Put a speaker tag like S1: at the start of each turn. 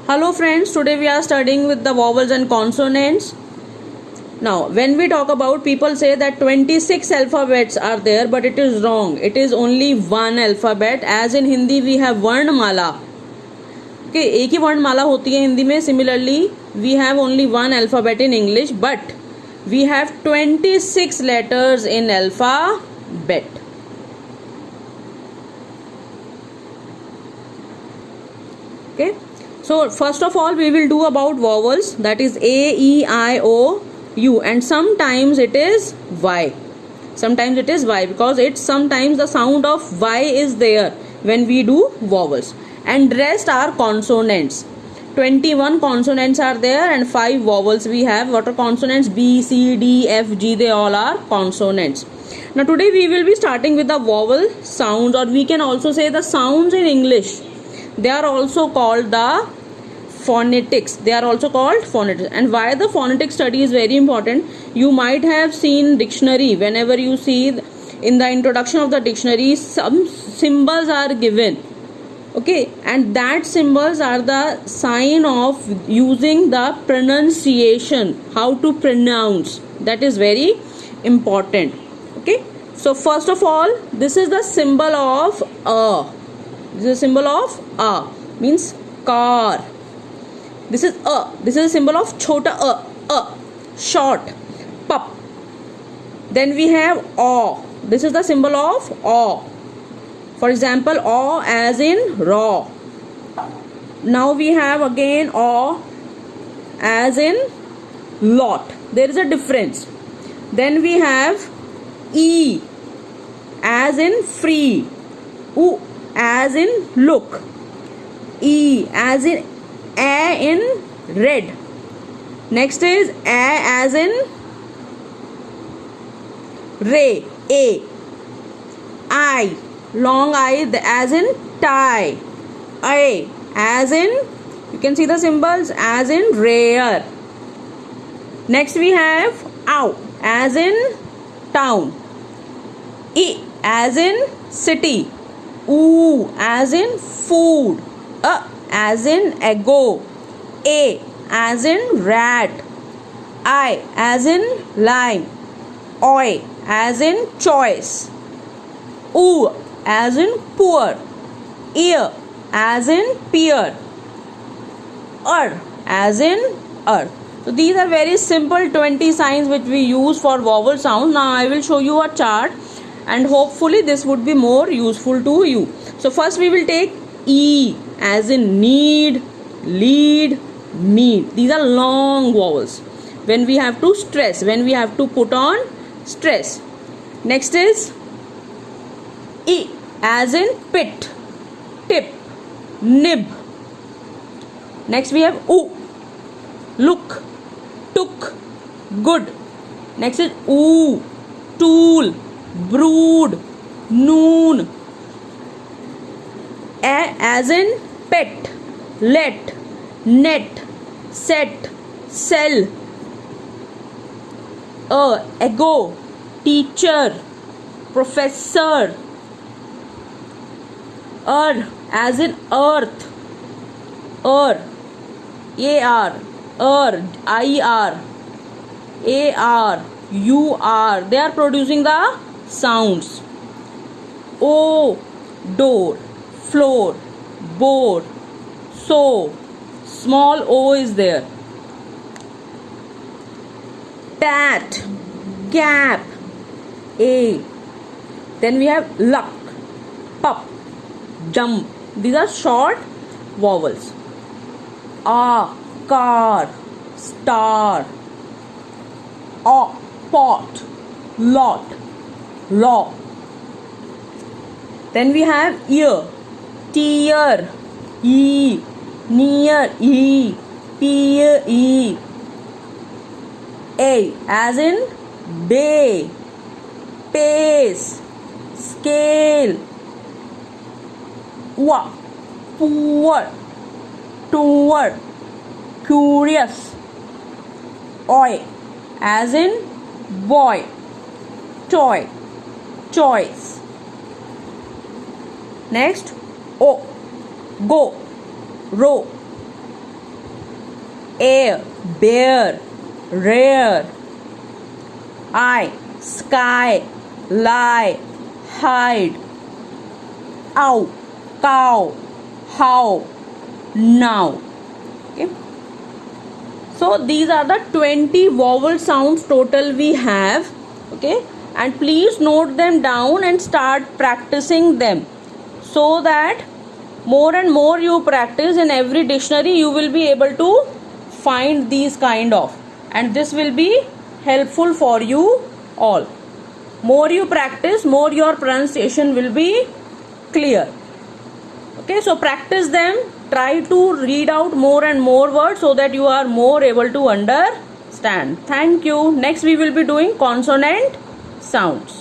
S1: Hello friends, today we are studying with the vowels and consonants. Now, when we talk about, people say that 26 alphabets are there, but it is wrong. It is only one alphabet. As in Hindi we have Varnmala. Okay, एक ही वर्णमाला होती है हिंदी में. Similarly, we have only one alphabet in English, but we have 26 letters in alphabet. Okay. So first of all we will do about vowels, that is A, E, I, O, U, and sometimes it is Y. Sometimes it is Y because it's sometimes the sound of Y is there when we do vowels, and rest are consonants. 21 consonants are there and 5 vowels we have. What are consonants? B, C, D, F, G, they all are consonants. Now today we will be starting with the vowel sounds, or we can also say the sounds in English. They are also called the phonetics. They are also called phonetics. And why the phonetic study is very important? You might have seen dictionary. Whenever you see in the introduction of the dictionary, some symbols are given. Okay, and that symbols are the sign of using the pronunciation, how to pronounce. That is very important. Okay, so first of all, this is the symbol of a. This is a symbol of a, means car. This is a. This is a symbol of chota a, short, pup. Then we have aw. This is the symbol of aw. For example, aw as in raw. Now we have again aw as in lot. There is a difference. Then we have e as in free. U as in look. E as in a in red. Next is a as in ray. A. I, long I as in tie. A as in, you can see the symbols, as in rare. Next we have ow as in town. E as in city. Oo as in food. As in ego. A as in rat. I as in lime. Oi as in choice. Oo as in poor. Ear as in pear. As in earth. So these are very simple 20 signs which we use for vowel sound. Now I will show you a chart, and hopefully this would be more useful to you. So first we will take E as in need, lead, need. These are long vowels. When we have to stress, when we have to put on stress. Next is E as in pit, tip, nib. Next we have U, look, took, good. Next is Oo, tool, brood, noon. A as in pet, let, net, set, sell. Ego, teacher, professor. As in earth, AR, IR, AR, UR. They are producing the sounds. O, door, floor, board, so, small o is there. Tat, cap, a. Then we have luck, pup, jump. These are short vowels. Car, star. Pot, lot, law. Then we have ear, tear, e, near, e, peer, e. A as in day, pace, scale. Poor, toward, curious. Oi as in boy, toy, choice. Next O, go, row, air, bear, rare. I, sky, lie, hide. Ow, cow, how, now. Okay. So these are the 20 vowel sounds total we have. Okay, and please note them down and start practicing them, so that more and more you practice, in every dictionary you will be able to find these kind of, and this will be helpful for you all. More you practice, more your pronunciation will be clear. Okay, so practice them, try to read out more and more words so that you are more able to understand. Thank you. Next we will be doing consonant sounds.